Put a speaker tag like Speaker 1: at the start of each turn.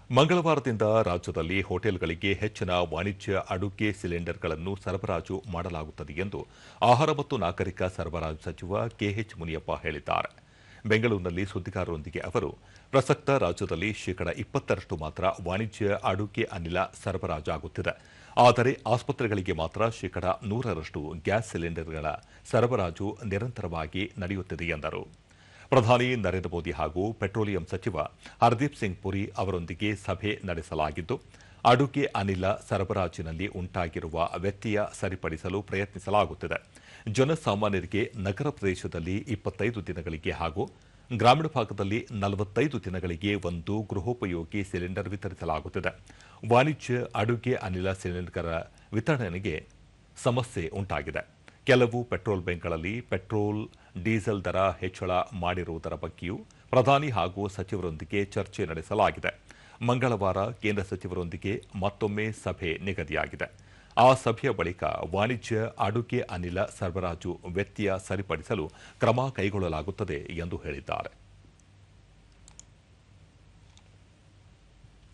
Speaker 1: ಮಂಗಳವಾರದಿಂದ ರಾಜ್ಯದಲ್ಲಿ ಹೋಟೆಲ್ಗಳಿಗೆ ಹೆಚ್ಚಿನ ವಾಣಿಜ್ಯ ಅಡುಗೆ ಸಿಲಿಂಡರ್ಗಳನ್ನು ಸರಬರಾಜು ಮಾಡಲಾಗುತ್ತದೆ ಎಂದು ಆಹಾರ ಮತ್ತು ನಾಗರಿಕ ಸರಬರಾಜು ಸಚಿವ ಕೆಎಚ್ ಮುನಿಯಪ್ಪ ಹೇಳಿದ್ದಾರೆ. ಬೆಂಗಳೂರಿನಲ್ಲಿ ಸುದ್ದಿಗಾರರೊಂದಿಗೆ ಅವರು, ಪ್ರಸಕ್ತ ರಾಜ್ಯದಲ್ಲಿ ಶೇಕಡ 20ರಷ್ಟು ಮಾತ್ರ ವಾಣಿಜ್ಯ ಅಡುಗೆ ಅನಿಲ ಸರಬರಾಜಾಗುತ್ತಿದೆ. ಆದರೆ ಆಸ್ಪತ್ರೆಗಳಿಗೆ ಮಾತ್ರ ಶೇಕಡ 100ರಷ್ಟು ಗ್ಯಾಸ್ ಸಿಲಿಂಡರ್ಗಳ ಸರಬರಾಜು ನಿರಂತರವಾಗಿ ನಡೆಯುತ್ತಿದೆ ಎಂದರು. ಪ್ರಧಾನಿ ನರೇಂದ್ರ ಮೋದಿ ಹಾಗೂ ಪೆಟ್ರೋಲಿಯಂ ಸಚಿವ ಹರ್ದೀಪ್ ಸಿಂಗ್ ಪುರಿ ಅವರೊಂದಿಗೆ ಸಭೆ ನಡೆಸಲಾಗಿದ್ದು, ಅಡುಗೆ ಅನಿಲ ಸರಬರಾಜಿನಲ್ಲಿ ಉಂಟಾಗಿರುವ ವ್ಯತ್ಯಯ ಸರಿಪಡಿಸಲು ಪ್ರಯತ್ನಿಸಲಾಗುತ್ತಿದೆ. ಜನಸಾಮಾನ್ಯರಿಗೆ ನಗರ ಪ್ರದೇಶದಲ್ಲಿ 25 ದಿನಗಳಿಗೆ ಹಾಗೂ ಗ್ರಾಮೀಣ ಭಾಗದಲ್ಲಿ 45 ದಿನಗಳಿಗೆ ಒಂದು ಗೃಹೋಪಯೋಗಿ ಸಿಲಿಂಡರ್ ವಿತರಿಸಲಾಗುತ್ತಿದೆ. ವಾಣಿಜ್ಯ ಅಡುಗೆ ಅನಿಲ ಸಿಲಿಂಡರ್ಗಳ ವಿತರಣೆಗೆ ಸಮಸ್ಯೆ ಉಂಟಾಗಿದೆ. ಕೆಲವು ಪೆಟ್ರೋಲ್ ಬಂಕ್ಗಳಲ್ಲಿ ಪೆಟ್ರೋಲ್, ಡೀಸೆಲ್ ದರ ಹೆಚ್ಚಳ ಮಾಡಿರುವುದರ ಬಗ್ಗೆಯೂ ಪ್ರಧಾನಿ ಹಾಗೂ ಸಚಿವರೊಂದಿಗೆ ಚರ್ಚೆ ನಡೆಸಲಾಗಿದೆ. ಮಂಗಳವಾರ ಕೇಂದ್ರ ಸಚಿವರೊಂದಿಗೆ ಮತ್ತೊಮ್ಮೆ ಸಭೆ ನಿಗದಿಯಾಗಿದೆ. ಆ ಸಭೆಯ ಬಳಿಕ ವಾಣಿಜ್ಯ ಅಡುಗೆ ಅನಿಲ ಸರಬರಾಜು ವ್ಯತ್ಯಯ ಸರಿಪಡಿಸಲು ಕ್ರಮ ಕೈಗೊಳ್ಳಲಾಗುತ್ತದೆ ಎಂದು ಹೇಳಿದ್ದಾರೆ.